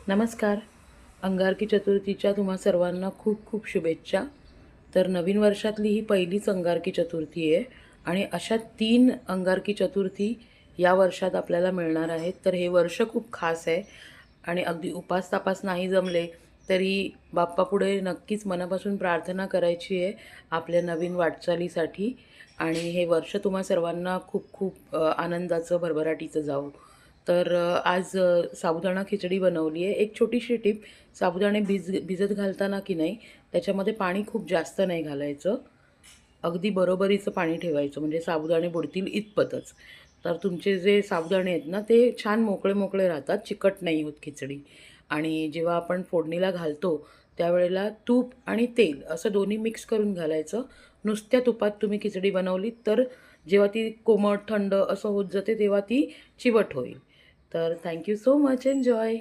नमस्कार. अंगारकी चतुर्थीच्या तुम्हा सर्वांना खूप खूप शुभेच्छा. तर नवीन वर्षातली ही पहिलीच अंगारकी चतुर्थी आहे आणि अशा 3 अंगारकी चतुर्थी या वर्षात आपल्याला मिळणार आहेत. तर हे वर्ष खूप खास आहे आणि अगदी उपास-तापास नाही जमले तरी बाप्पापुढे नक्कीच मनापासून प्रार्थना करायची आहे आपल्या नवीन वाटचालीसाठी आणि हे वर्ष तुम्हा सर्वांना खूप खूप आनंदाचं, भरभराटीचं जावो. तर आज साबुदाणा खिचडी बनवली आहे. एक छोटीशी टिप, साबुदाणे भिजत घालताना की नाही त्याच्यामध्ये पाणी खूप जास्त नाही घालायचं. अगदी बरोबरीचं पाणी ठेवायचं म्हणजे साबुदाणे बुडतील इतपतच. तर तुमचे जे साबुदाणे आहेत ना ते छान मोकळे-मोकळे राहतात, चिकट नाही होत खिचडी. आणि जेव्हा आपण फोडणीला घालतो त्यावेळेला तूप आणि तेल असं दोन्ही मिक्स करून घालायचं. नुसत्या तुपात तुम्ही खिचडी बनवलीत तर जेव्हा ती कोमट, थंड असं होत जाते तेव्हा ती चिवट होईल. तर thank you so much. Enjoy.